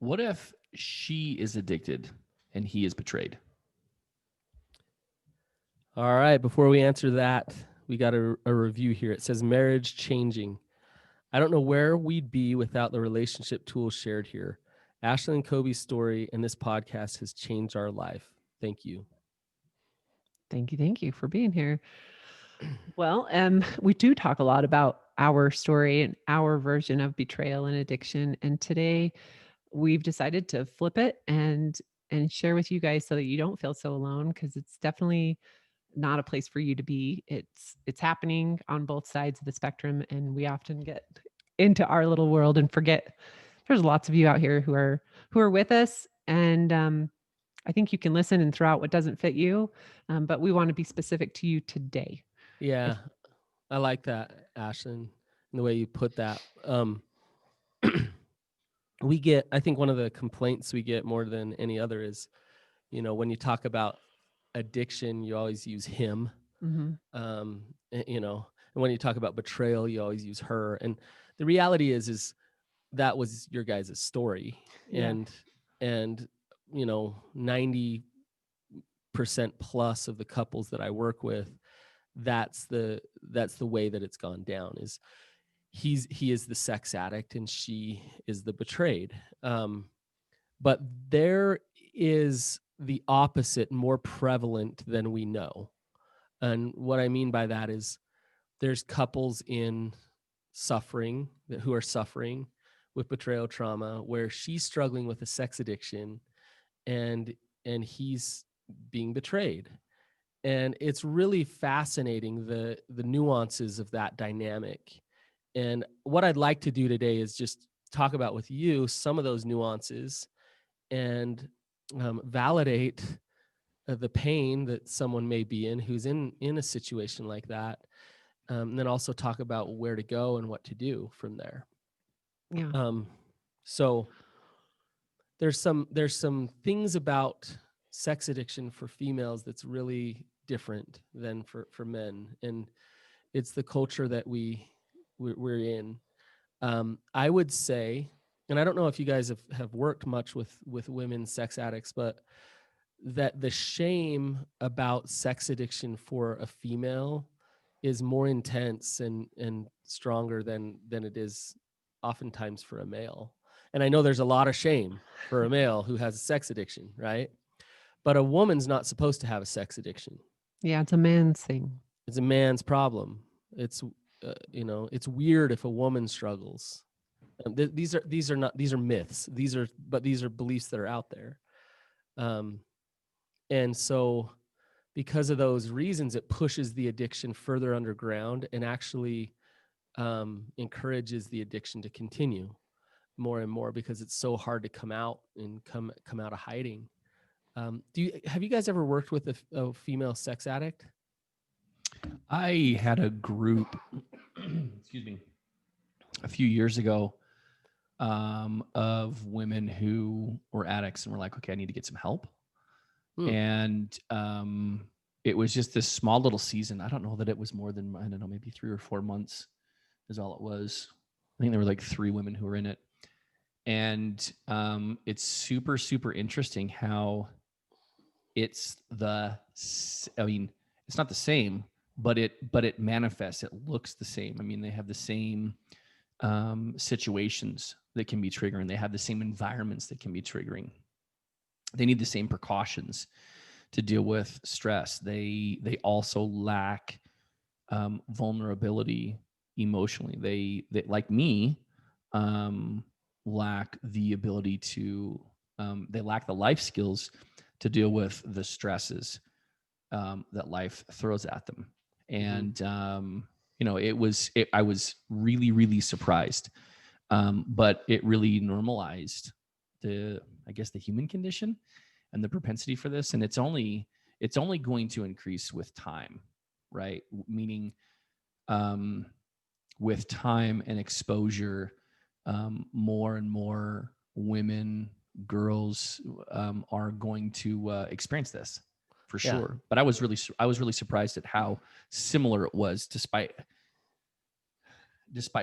What if she is addicted and he is betrayed? All right. Before we answer that, we got a review here. It says marriage changing. I don't know where we'd be without the relationship tools shared here. Ashlynn and Coby's story and this podcast has changed our life. Thank you. Thank you for being here. Well, we do talk a lot about our story and our version of betrayal and addiction. And today we've decided to flip it and share with you guys so that you don't feel so alone, because it's definitely not a place for you to be. It's happening on both sides of the spectrum, and we often get into our little world and forget there's lots of you out here who are with us. And I think you can listen and throw out what doesn't fit you, but we want to be specific to you today. Yeah, I like that, Ashlynn, and the way you put that. I think one of the complaints we get more than any other is, when you talk about addiction, you always use him. Mm-hmm. And when you talk about betrayal, you always use her. And the reality is that was your guys' story. Yeah. And 90% plus of the couples that I work with, that's the way that it's gone down. Is he is the sex addict and she is the betrayed. But there is the opposite more prevalent than we know. And what I mean by that is there's couples in suffering who are suffering with betrayal trauma, where she's struggling with a sex addiction and he's being betrayed. And it's really fascinating, the nuances of that dynamic. And what I'd like to do today is just talk about with you some of those nuances and validate the pain that someone may be in who's in a situation like that. And then also talk about where to go and what to do from there. Yeah. So there's some things about sex addiction for females that's really different than for men. And it's the culture that we're in. I would say, and I don't know if you guys have worked much with women sex addicts, but that the shame about sex addiction for a female is more intense and stronger than it is oftentimes for a male. And I know there's a lot of shame for a male who has a sex addiction, right? But a woman's not supposed to have a sex addiction. Yeah, it's a man's thing. It's a man's problem. It's it's weird if a woman struggles. These are myths. These are beliefs that are out there. And so because of those reasons, it pushes the addiction further underground and actually encourages the addiction to continue more and more, because it's so hard to come out and come out of hiding. Have you guys ever worked with a female sex addict? I had a group, excuse me, a few years ago of women who were addicts and were like, okay, I need to get some help. And it was just this small little season. I don't know that it was more than, I don't know, maybe 3 or 4 months is all it was. I think there were like 3 women who were in it. And it's super, super interesting how it's it's not the same, but it manifests. It looks the same. I mean, they have the same situations that can be triggering. They have the same environments that can be triggering. They need the same precautions to deal with stress. They also lack vulnerability emotionally. They like me, lack the ability to. They lack the life skills to deal with the stresses that life throws at them. And I was really, really surprised, but it really normalized the human condition and the propensity for this. And it's only going to increase with time, right? Meaning, with time and exposure, more and more women, girls, are going to experience this for sure. But I was really surprised at how similar it was, despite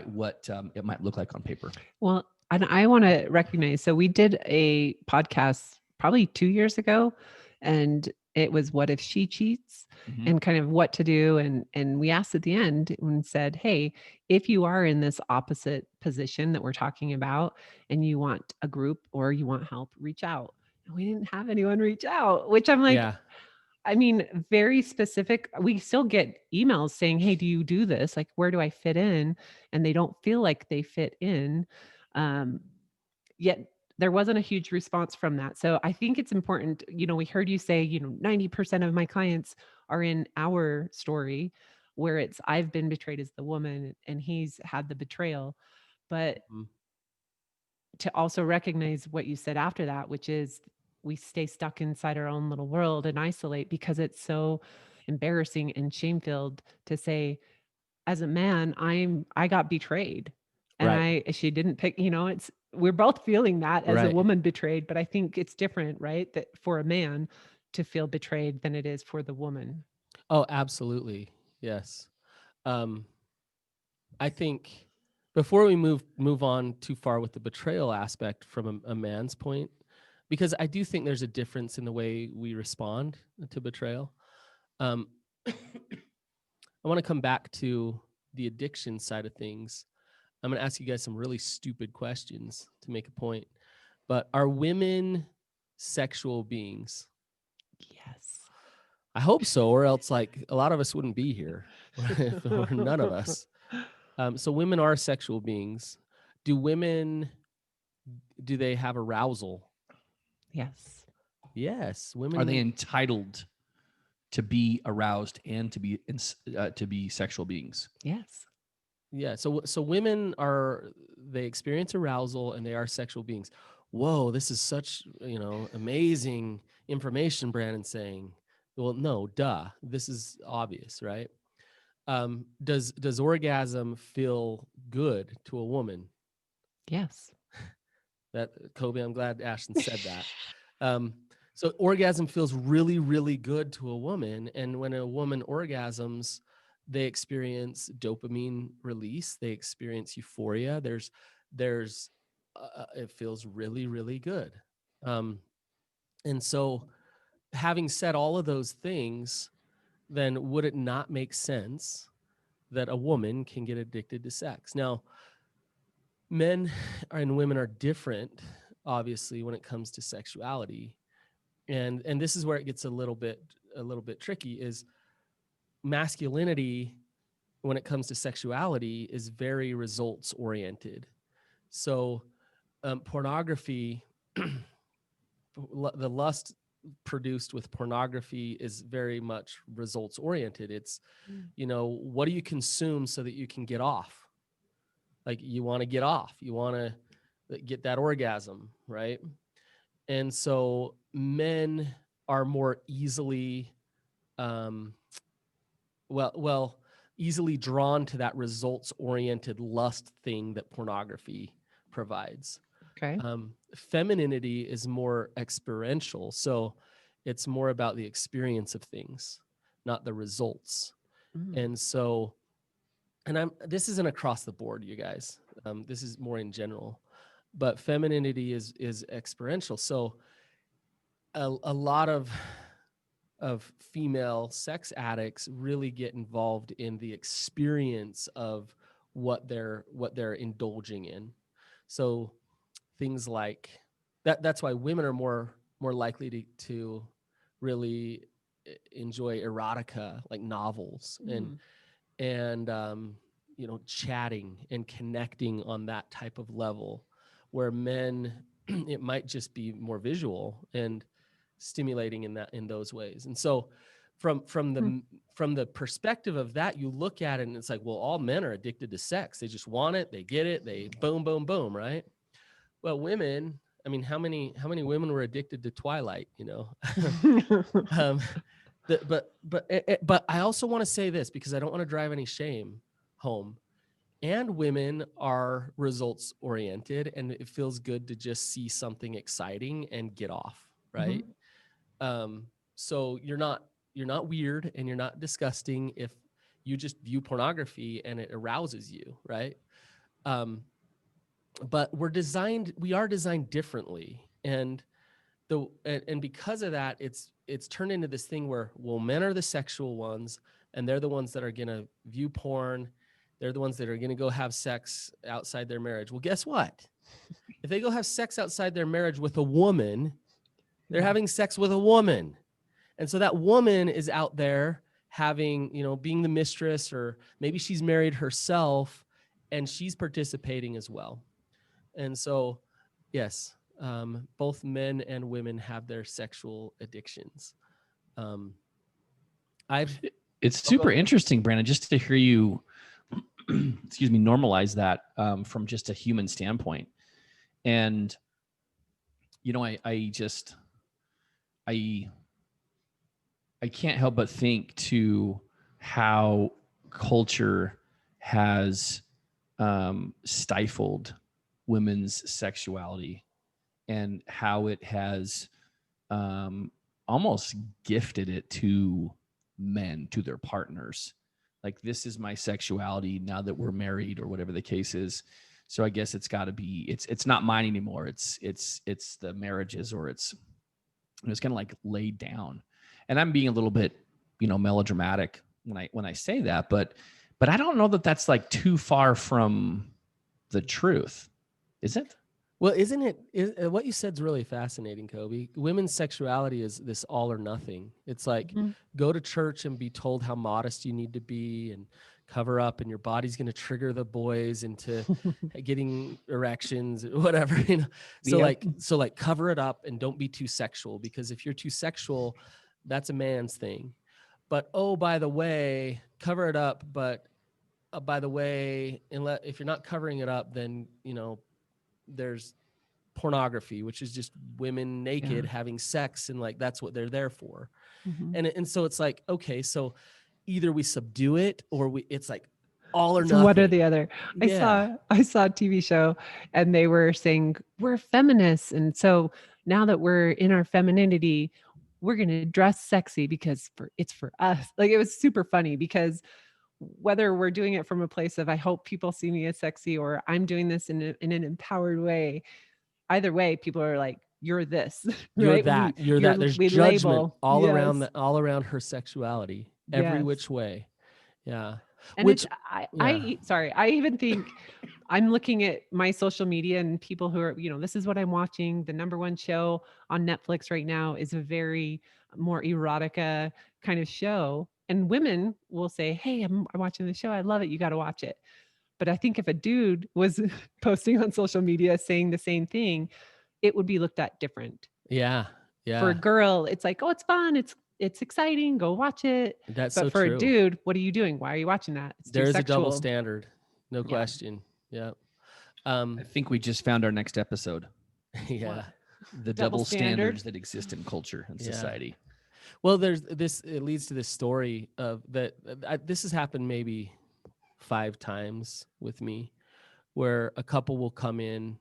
what it might look like on paper. Well, And I want to recognize, so we did a podcast probably 2 years ago, and it was what if she cheats, Mhm. and kind of what to do. And we asked at the end and said, hey, if you are in this opposite position that we're talking about and you want a group or you want help, reach out. And we didn't have anyone reach out, which I'm like, Yeah. I mean, very specific. We still get emails saying, hey, do you do this? Like, where do I fit in? And they don't feel like they fit in. Um, Yet there wasn't a huge response from that. So I think it's important. We heard you say, 90% of my clients are in our story, where it's I've been betrayed as the woman and he's had the betrayal. But Mhm. to also recognize what you said after that, which is we stay stuck inside our own little world and isolate because it's so embarrassing and shame filled to say, as a man, I got betrayed. And Right. she didn't pick, it's we're both feeling that as a Right. woman betrayed, but I think it's different, right? That for a man to feel betrayed than it is for the woman. Oh, absolutely. Yes. Um, I think before we move on too far with the betrayal aspect from a man's point, because I do think there's a difference in the way we respond to betrayal. Um, I want to come back to the addiction side of things. I'm going to ask you guys some really stupid questions to make a point. But are women sexual beings? Yes. I hope so, or else like a lot of us wouldn't be here, or none of us. So women are sexual beings. Do women, do they have arousal? Yes. Yes, Are they women. entitled to be aroused and to be sexual beings? Yes. Yeah, so women are, they experience arousal and they are sexual beings. Whoa, this is such, amazing information Brannon's saying. Well, no, duh. This is obvious, right? Does orgasm feel good to a woman? Yes. That Coby, I'm glad Ashlynn said that. Um, so orgasm feels really, really good to a woman, and when a woman orgasms, they experience dopamine release. They experience euphoria. There's, it feels really, really good. Um, and so, having said all of those things, then would it not make sense that a woman can get addicted to sex? Now, men and women are different, obviously, when it comes to sexuality, and this is where it gets a little bit tricky. Is masculinity, when it comes to sexuality, is very results oriented. So pornography, the lust produced with pornography is very much results oriented. It's, what do you consume so that you can get off? Like, you want to get off, you want to get that orgasm, right? And so men are more easily, um, easily drawn to that results oriented lust thing that pornography provides. Okay. Femininity is more experiential, so it's more about the experience of things, not the results. Mm. And so, and this isn't across the board, you guys. This is more in general, but femininity is experiential. So a lot of female sex addicts really get involved in the experience of what they're indulging in. So things like that's why women are more likely to really enjoy erotica, like novels, Mm. and chatting and connecting on that type of level, where men it might just be more visual and stimulating in those ways. And so from Hmm. the perspective of that, you look at it and it's like, well, all men are addicted to sex. They just want it, they get it, they boom boom boom, right? Well, women, I mean, how many women were addicted to Twilight, um, but I also want to say this, because I don't want to drive any shame home. And women are results oriented, and it feels good to just see something exciting and get off, right? Mhm. So you're not weird and you're not disgusting if you just view pornography and it arouses you, right? Um, but we are designed differently. And because of that, it's turned into this thing where, well, men are the sexual ones, and they're the ones that are going to view porn. They're the ones that are going to go have sex outside their marriage. Well, guess what? If they go have sex outside their marriage with a woman, they're having sex with a woman. And so that woman is out there having, being the mistress, or maybe she's married herself and she's participating as well. And so, yes, both men and women have their sexual addictions. It's super interesting, Brandon, just to hear you, excuse me, normalize that from just a human standpoint. And, I can't help but think to how culture has stifled women's sexuality, and how it has almost gifted it to men, to their partners. Like, this is my sexuality now that we're married, or whatever the case is. So I guess it's got to be, it's not mine anymore. It's the marriage's, or it's kind of like laid down. And I'm being a little bit, melodramatic when I say that, but I don't know that that's like too far from the truth. Is it? Well, isn't it? What you said is really fascinating, Coby. Women's sexuality is this all or nothing. It's like, go to church and be told how modest you need to be and cover up, and your body's going to trigger the boys into getting erections, whatever. So like cover it up and don't be too sexual, because if you're too sexual, that's a man's thing. But oh, by the way, cover it up. But by the way, if you're not covering it up, then there's pornography, which is just women naked having sex, and like that's what they're there for. And so it's like, okay, so either we subdue it, or it's like all or nothing. One or the other. I saw a TV show, and they were saying we're feminists, and so now that we're in our femininity, we're going to dress sexy because it's for us. Like, it was super funny, because whether we're doing it from a place of, I hope people see me as sexy, or I'm doing this in an empowered way, either way, people are like, you're this, you're right? that. There's judgment all around her sexuality, every which way. Yeah. And I even think I'm looking at my social media and people who are, this is what I'm watching. The number one show on Netflix right now is a very more erotica kind of show. And women will say, hey, I'm watching the show. I love it. You got to watch it. But I think if a dude was posting on social media saying the same thing, it would be looked at different. Yeah. Yeah. For a girl, it's like, oh, it's fun. It's exciting. Go watch it. That's but so for true. a dude, what are you doing? Why are you watching that? There's a double standard. No question. Yeah. I think we just found our next episode. Yeah. What? The double standards that exist in culture and society. Well, it leads to this story of that. This has happened maybe 5 times with me, where a couple will come in,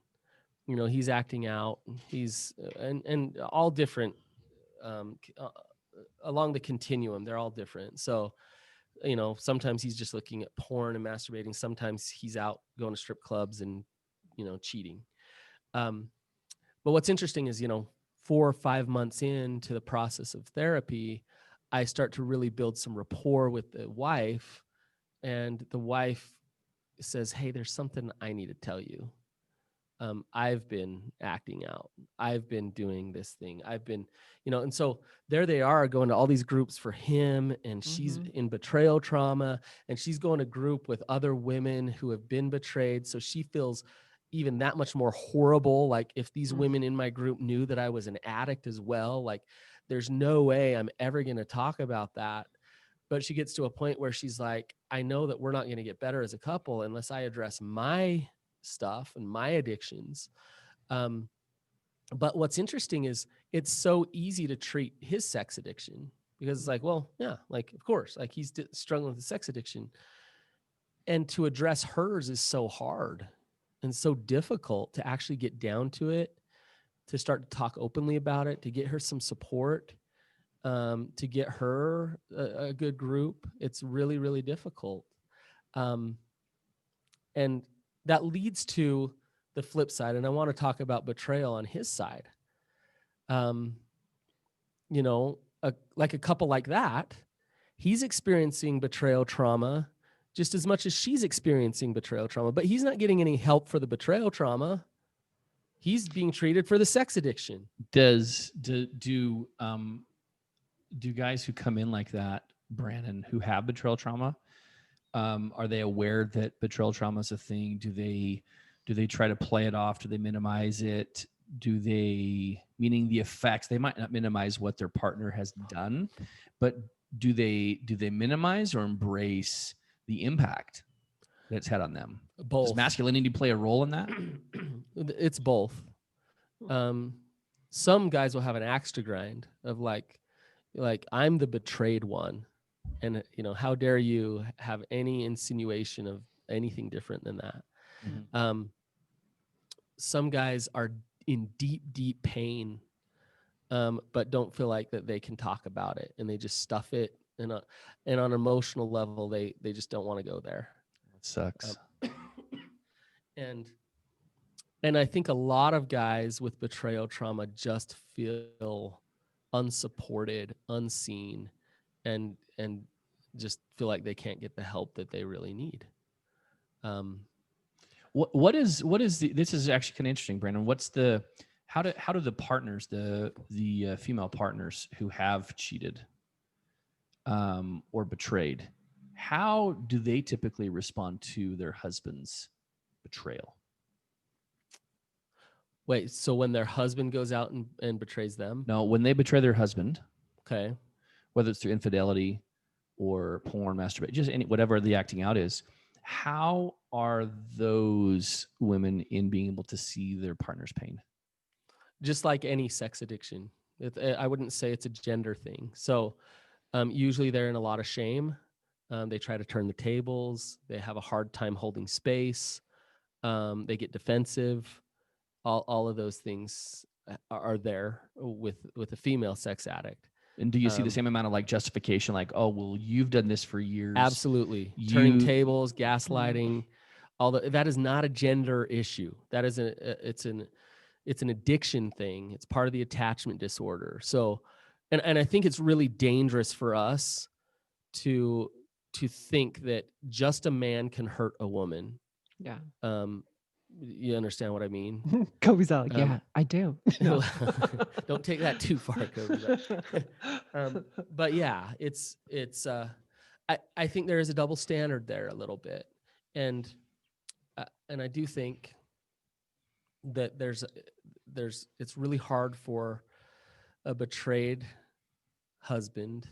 he's acting out, he's and all different, along the continuum, they're all different. So, sometimes he's just looking at porn and masturbating. Sometimes he's out going to strip clubs and, cheating. But what's interesting is, 4 or 5 months into the process of therapy, I start to really build some rapport with the wife, and the wife says, hey, there's something I need to tell you. I've been acting out. I've been doing this thing. I've been, and so there they are going to all these groups for him, and she's in betrayal trauma, and she's going to group with other women who have been betrayed. So she feels even that much more horrible. Like, if these women in my group knew that I was an addict as well, like, there's no way I'm ever going to talk about that. But she gets to a point where she's like, I know that we're not going to get better as a couple unless I address my stuff and my addictions. But what's interesting is it's so easy to treat his sex addiction, because it's like, well, yeah, like, of course, like, he's struggling with a sex addiction. And to address hers is so hard and so difficult to actually get down to it, to start to talk openly about it, to get her some support, to get her a good group. It's really, really difficult. And that leads to the flip side, and I want to talk about betrayal on his side. You know, like a couple like that, he's experiencing betrayal trauma just as much as she's experiencing betrayal trauma, but he's not getting any help for the betrayal trauma. He's being treated for the sex addiction. Do guys who come in like that, Brannon, who have betrayal trauma, are they aware that betrayal trauma is a thing? Do they try to play it off? Do they minimize it? Do they, meaning the effects? They might not minimize what their partner has done, but do they minimize or embrace the impact that it's had on them? Both. Does masculinity play a role in that? It's both. Some guys will have an axe to grind of like I'm the betrayed one, and you know, how dare you have any insinuation of anything different than that. Mm-hmm. Some guys are in deep pain, but don't feel like that they can talk about it, and they just stuff it, and on an emotional level they just don't want to go there. That sucks. And I think a lot of guys with betrayal trauma just feel unsupported, unseen, and just feel like they can't get the help that they really need. What is this is actually kind of interesting, Brandon. How do the partners, the female partners who have cheated or betrayed, how do they typically respond to their husband's betrayal? Wait, so when their husband goes out and betrays them? No, when they betray their husband, okay, whether it's through infidelity or porn, masturbation, just whatever the acting out is, how are those women in being able to see their partner's pain? Just like any sex addiction. I wouldn't say it's a gender thing. So usually they're in a lot of shame. They try to turn the tables. They have a hard time holding space. They get defensive. All of those things are there with a female sex addict. And do you see the same amount of like justification, like, oh, well, you've done this for years? Absolutely. Turning tables, gaslighting, that is not a gender issue. That is it's an addiction thing. It's part of the attachment disorder. So, and I think it's really dangerous for us to think that just a man can hurt a woman. Yeah. You understand what I mean? Coby's all, yeah, I do. No. Don't take that too far, Coby. But yeah, it's I think there is a double standard there a little bit, and I do think that it's really hard for a betrayed husband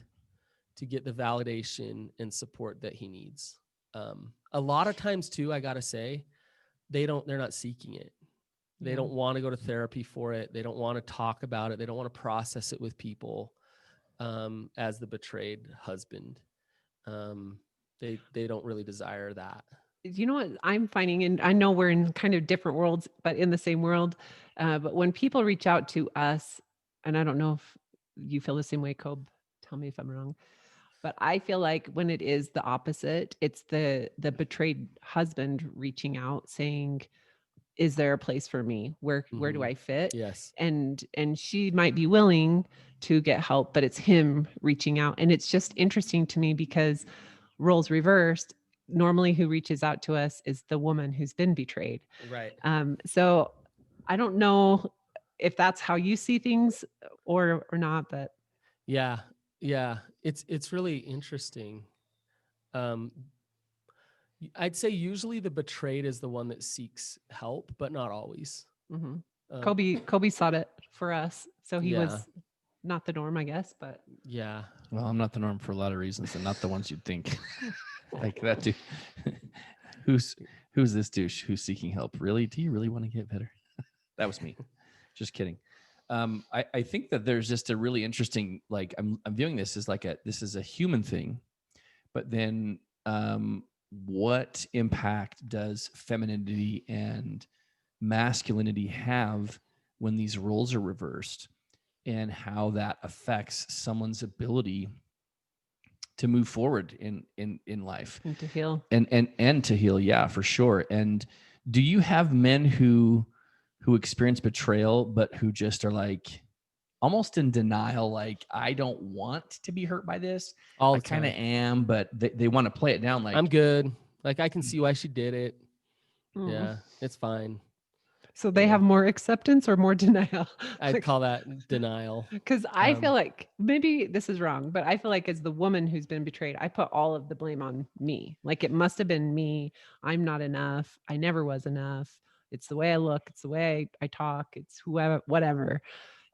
to get the validation and support that he needs. A lot of times too, I gotta say, they're not seeking it. They don't want to go to therapy for it. They don't want to talk about it. They don't want to process it with people as the betrayed husband. They don't really desire that. You know what I'm finding, and I know we're in kind of different worlds, but in the same world. But when people reach out to us, and I don't know if you feel the same way, Cobb, tell me if I'm wrong, but I feel like when it is the opposite, it's the betrayed husband reaching out saying, is there a place for me? Where do I fit? Yes. And she might be willing to get help, but it's him reaching out. And it's just interesting to me because roles reversed. Normally who reaches out to us is the woman who's been betrayed. Right. So I don't know if that's how you see things or not, but yeah. It's really interesting. I'd say usually the betrayed is the one that seeks help, but not always. Mm-hmm. Coby sought it for us, so he was not the norm, I guess. But yeah, well, I'm not the norm for a lot of reasons, and not the ones you'd think. Like that dude. Who's this douche who's seeking help? Really? Do you really want to get better? That was me. Just kidding. I think that there's just a really interesting, like I'm viewing this as like this is a human thing, but then what impact does femininity and masculinity have when these roles are reversed, and how that affects someone's ability to move forward in life and to heal and to heal? Yeah, for sure. And Do you have men who experience betrayal, but who just are like almost in denial, like, I don't want to be hurt by this. All I the kind of time. am, but they want to play it down like, I'm good. Like I can see why she did it. Mm. Yeah, it's fine. So they Yeah. have more acceptance or more denial? I'd call that denial. Because I feel like maybe this is wrong, but I feel like as the woman who's been betrayed, I put all of the blame on me. Like it must have been me. I'm not enough. I never was enough. It's the way I look. It's the way I talk. It's whoever, whatever.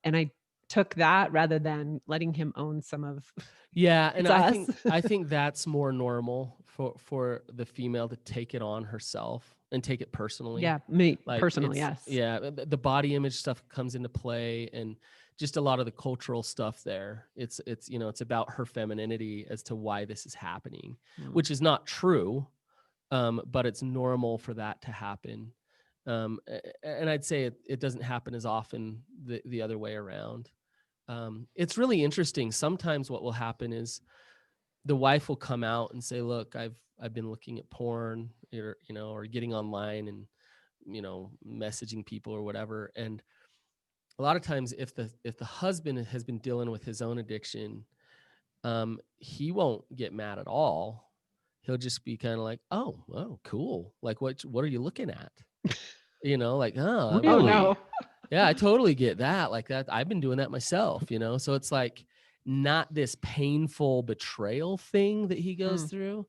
And I took that rather than letting him own some of. Yeah, and It's us. I think that's more normal for the female to take it on herself and take it personally. Yeah, me Like personally, it's yes. yeah, the body image stuff comes into play and just a lot of the cultural stuff there. It's it's about her femininity as to why this is happening, Mm. which is not true, but it's normal for that to happen. And I'd say it doesn't happen as often the other way around. It's really interesting. Sometimes what will happen is the wife will come out and say, "Look, I've been looking at porn, or or getting online and messaging people or whatever." And a lot of times, if the husband has been dealing with his own addiction, he won't get mad at all. He'll just be kind of like, "Oh, cool. Like, what are you looking at?" Like, "Oh, Oh Really? no. yeah, I totally get that. Like that, I've been doing that myself, So it's like not this painful betrayal thing that he goes Mm. through.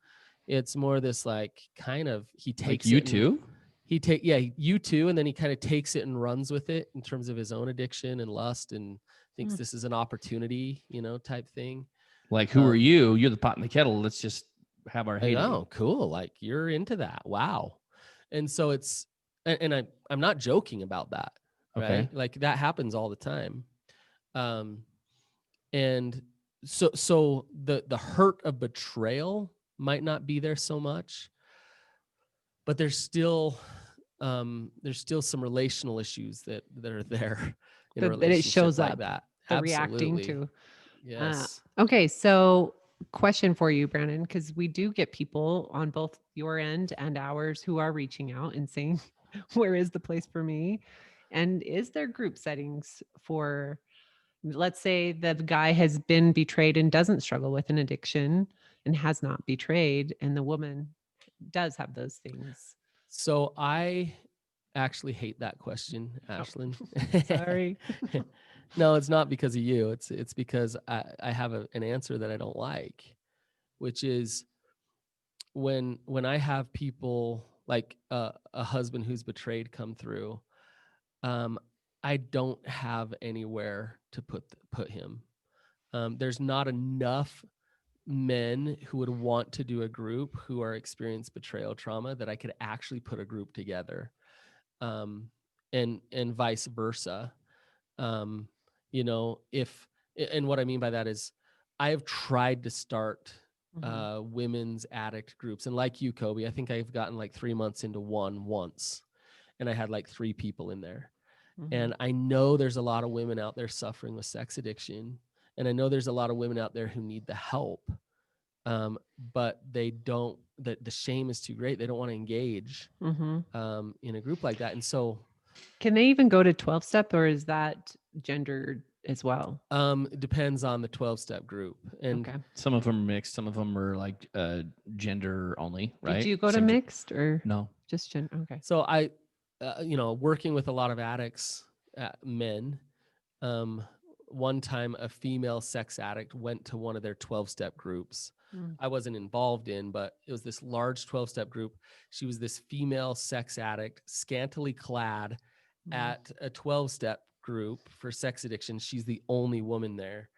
It's more this like kind of he Like takes you it and too? you too, and then he kind of takes it and runs with it in terms of his own addiction and lust and thinks Mm. this is an opportunity, type thing. Like, who are Um, you? You're the pot in the kettle. Let's just have our like, heyday. oh, cool. Like you're into that. Wow. And so it's and I'm not joking about that, Okay. right? Like that happens all the time. Um and so the hurt of betrayal might not be there so much, but there's still some relational issues that are there in a That it relationship shows like up, that. the reacting Absolutely. to. Yes. Okay, so question for you, Brandon, because we do get people on both your end and ours who are reaching out and saying, where is the place for me? And is there group settings for, let's say the guy has been betrayed and doesn't struggle with an addiction and has not betrayed, and the woman does have those things? So I actually hate that question, Oh, Ashlynn. sorry. No, it's not because of you. It's because I have an answer that I don't like, which is when I have people like a husband who's betrayed come through, um, I don't have anywhere to put him. There's not enough men who would want to do a group who are experienced betrayal trauma that I could actually put a group together, and vice versa. Um, if and what I mean by that is I have tried to start Mhm, women's addict groups, and like you, Coby, I think I've gotten like 3 months into one once, and I had like 3 people in there. mhm, And I know there's a lot of women out there suffering with sex addiction, and I know there's a lot of women out there who need the help, but they don't. The shame is too great. They don't want to engage mhm. in a group like that, and so Can they even go to 12 step, or is that gendered as well? it depends on the 12-step group. And Okay. Some of them are mixed. Some of them are like gender only, right? Did you go to Same mixed or No. just gender? Okay. so I, working with a lot of addicts, men, um, one time a female sex addict went to one of their 12-step groups. Mm. I wasn't involved in, but it was this large 12-step group. She was this female sex addict, scantily clad Mm. at a 12-step group for sex addiction. She's the only woman there.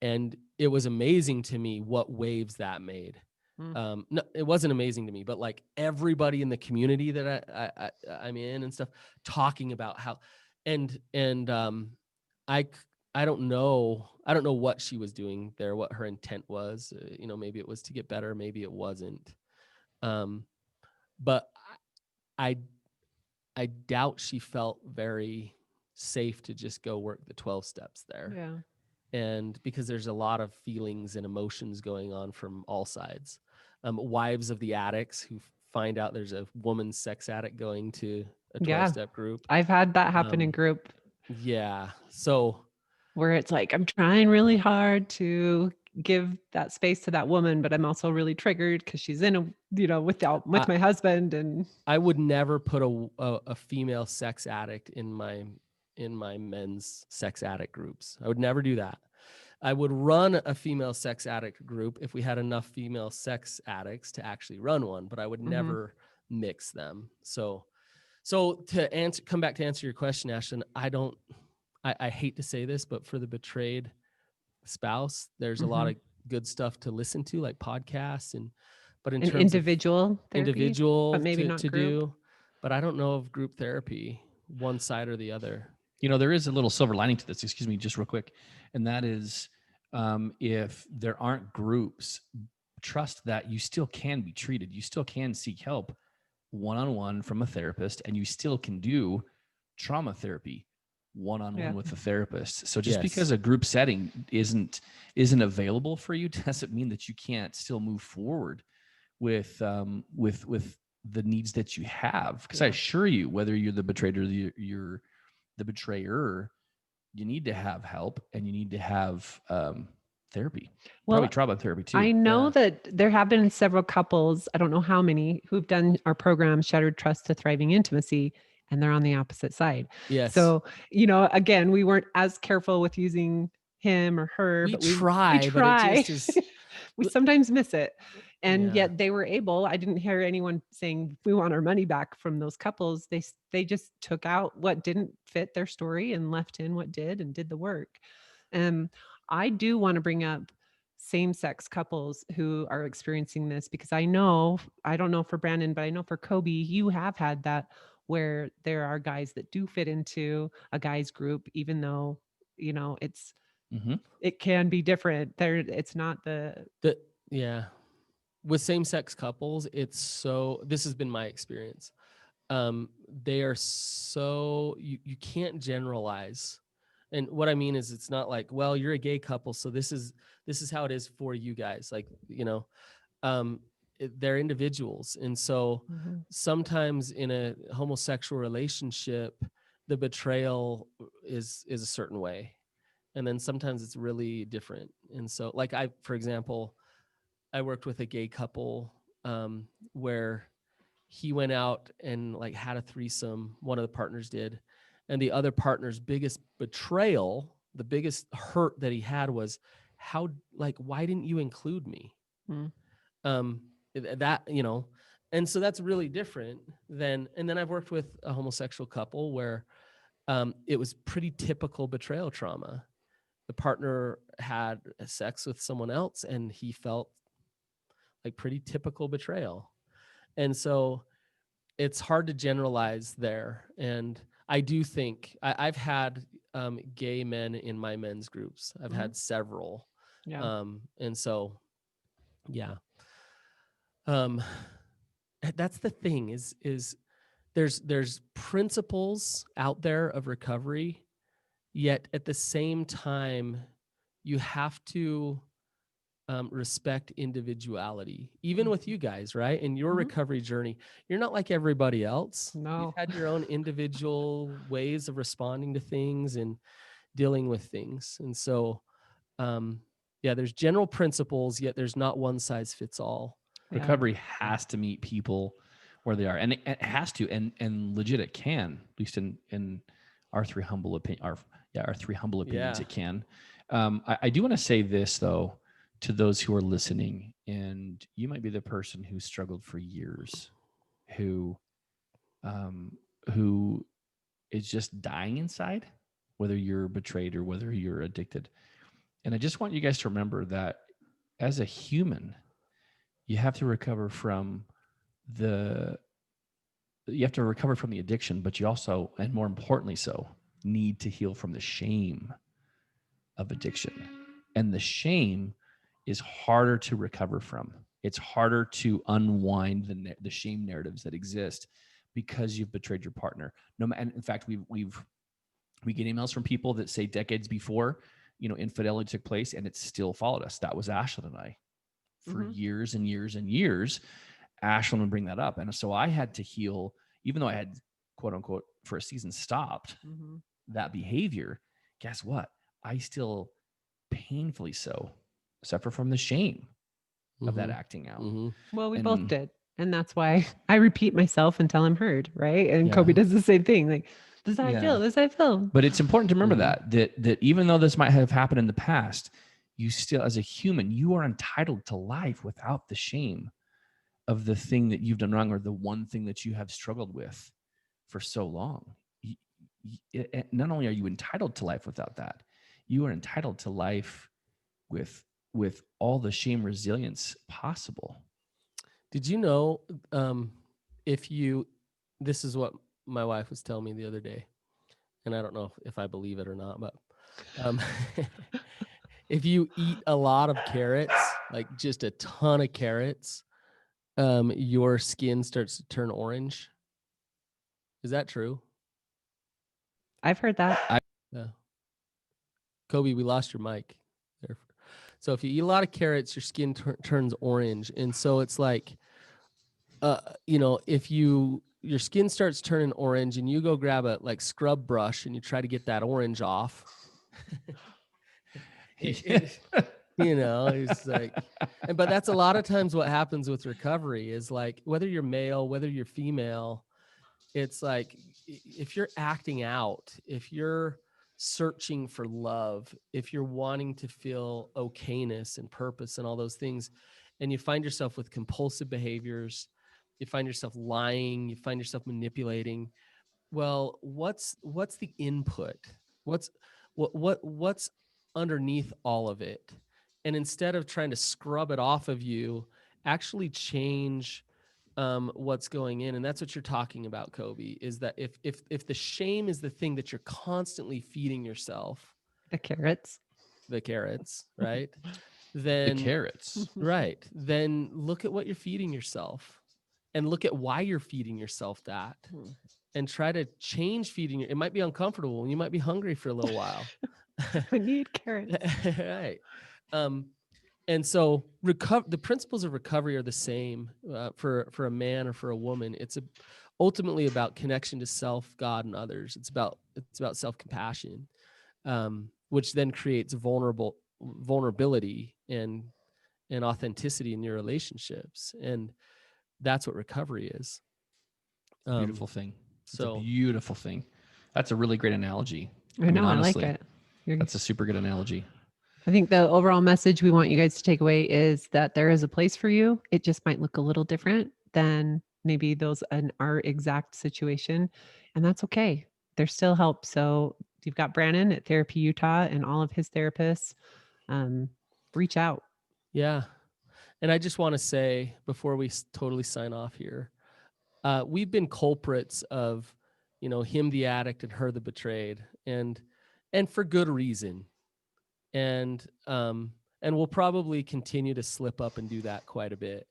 And it was amazing to me what waves that made. Mm. No, it wasn't amazing to me, but like everybody in the community that I'm in and stuff, talking about how, and I don't know what she was doing there, what her intent was. Maybe it was to get better, maybe it wasn't. But I I doubt she felt very safe to just go work the 12 steps there. Yeah. And because there's a lot of feelings and emotions going on from all sides. Wives of the addicts who find out there's a woman sex addict going to a Yeah. 12-step group. I've had that happen in group Yeah. So where it's like, I'm trying really hard to give that space to that woman, but I'm also really triggered because she's in a, with my husband. And I would never put a female sex addict in my men's sex addict groups. I would never do that. I would run a female sex addict group if we had enough female sex addicts to actually run one, but I would never mix them. So to come back to answer your question, Ashlynn, I hate to say this, but for the betrayed spouse, there's a lot of good stuff to listen to, like podcasts, but in terms individual of therapy, individual but maybe not to group. do, but I don't know of group therapy, one side or the other. There is a little silver lining to this, excuse me, just real quick. And that is, if there aren't groups, trust that you still can be treated. You still can seek help one-on-one from a therapist, and you still can do trauma therapy one-on-one with a therapist. So just because a group setting isn't available for you doesn't mean that you can't still move forward with the needs that you have. Because I assure you, whether you're the betrayed or you're the betrayer, you need to have help, and you need to have therapy. Well, probably trauma therapy too. I know that there have been several couples, I don't know how many, who've done our program, Shattered Trust to Thriving Intimacy, and they're on the opposite side. Yes. So, again, we weren't as careful with using him or her, but we try. But it just is... we sometimes miss it. And yet they were able, I didn't hear anyone saying we want our money back from those couples. They just took out what didn't fit their story and left in what did, and did the work. I do want to bring up same-sex couples who are experiencing this, because I don't know for Brannon, but I know for Coby, you have had that, where there are guys that do fit into a guy's group, even though, it's, it can be different. It's not with same-sex couples, this has been my experience. They are so, you can't generalize. And what I mean is, it's not like, well, you're a gay couple, so this is how it is for you guys. Like, they're individuals. And so sometimes in a homosexual relationship, the betrayal is a certain way. And then sometimes it's really different. And so, like, for example, I worked with a gay couple where he went out and like had a threesome. One of the partners did. And the other partner's biggest betrayal, the biggest hurt that he had was, why didn't you include me? And so that's really different and then I've worked with a homosexual couple where it was pretty typical betrayal trauma. The partner had sex with someone else and he felt like pretty typical betrayal. And so it's hard to generalize there. And I do think I've had gay men in my men's groups. I've had several. And so, that's the thing is there's principles out there of recovery, yet at the same time, you have to respect individuality, even with you guys, right? In your recovery journey, you're not like everybody else. No. You've had your own individual ways of responding to things and dealing with things. And so, there's general principles, yet there's not one size fits all. Recovery has to meet people where they are, and it has to, and legit, it can, at least in our three humble opinions, it can. I do want to say this though, to those who are listening, and you might be the person who struggled for years, who is just dying inside, whether you're betrayed or whether you're addicted. And I just want you guys to remember that as a human, you have to recover from the addiction, but you also, and more importantly so, need to heal from the shame of addiction. And the shame is harder to recover from. It's harder to unwind the shame narratives that exist because you've betrayed your partner. And in fact, we get emails from people that say decades before, infidelity took place, and it still followed us. That was Ashlynn and I for years and years and years. Ashlynn would bring that up. And so I had to heal, even though I had, quote unquote, for a season stopped that behavior. Guess what? I still painfully so suffer from the shame of that acting out. Well, we both did. And that's why I repeat myself until I'm heard, right? And Coby does the same thing. Like, this is how I feel. This is how I feel. But it's important to remember that even though this might have happened in the past, you still, as a human, you are entitled to life without the shame of the thing that you've done wrong or the one thing that you have struggled with for so long. Not only are you entitled to life without that, you are entitled to life with all the shame resilience possible. Did you know, this is what my wife was telling me the other day, and I don't know if I believe it or not, but if you eat a lot of carrots, like just a ton of carrots, your skin starts to turn orange. Is that true? I've heard that. Yeah. Coby, we lost your mic there. So if you eat a lot of carrots, your skin turns orange. And so it's like, if your skin starts turning orange and you go grab a scrub brush and you try to get that orange off, it's like, but that's a lot of times what happens with recovery is like, whether you're male, whether you're female, it's like, if you're acting out, if you're searching for love, if you're wanting to feel okayness and purpose and all those things, and you find yourself with compulsive behaviors, you find yourself lying, you find yourself manipulating, well, what's the input? What's underneath all of it? And instead of trying to scrub it off of you, actually change what's going in. And that's what you're talking about, Coby, is that if the shame is the thing that you're constantly feeding yourself, the carrots, right? Then the carrots, right. Then look at what you're feeding yourself and look at why you're feeding yourself that and try to change feeding. It might be uncomfortable and you might be hungry for a little while. I need carrots. Right. And so the principles of recovery are the same for a man or for a woman. It's ultimately about connection to self, God, and others. It's about self-compassion, which then creates vulnerability and authenticity in your relationships. And that's what recovery is. Beautiful thing. It's So a beautiful thing. That's a really great analogy. I know, honestly, I like it. That's a super good analogy. I think the overall message we want you guys to take away is that there is a place for you. It just might look a little different than maybe those in our exact situation. And that's okay. There's still help. So you've got Brannon at Therapy Utah and all of his therapists. Reach out. Yeah. And I just want to say, before we totally sign off here, we've been culprits of, him the addict and her the betrayed, and for good reason. And we'll probably continue to slip up and do that quite a bit.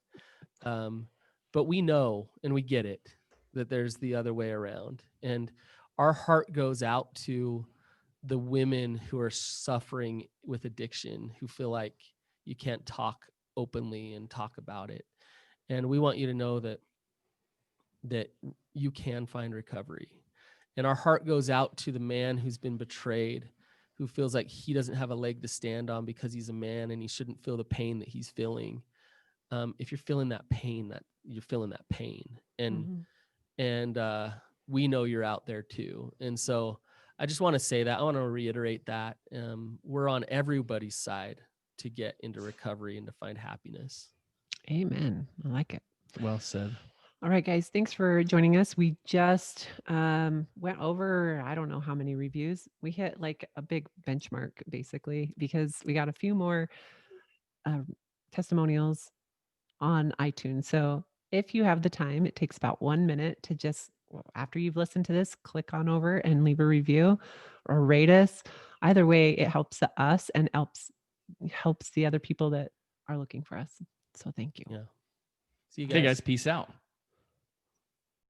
But we know, and we get it, that there's the other way around. And our heart goes out to the women who are suffering with addiction, who feel like you can't talk openly and talk about it. And we want you to know that you can find recovery. And our heart goes out to the man who's been betrayed, who feels like he doesn't have a leg to stand on because he's a man and he shouldn't feel the pain that he's feeling. If you're feeling that pain, you're feeling that pain. And we know you're out there too. And so I just want to say that. I want to reiterate that. We're on everybody's side to get into recovery and to find happiness. Amen. I like it. Well said. All right, guys, thanks for joining us. We just went over, I don't know how many reviews. We hit like a big benchmark, basically, because we got a few more testimonials on iTunes. So if you have the time, it takes about 1 minute to just, after you've listened to this, click on over and leave a review or rate us. Either way, it helps us and helps the other people that are looking for us. So thank you. Yeah. See you guys. Hey guys, peace out.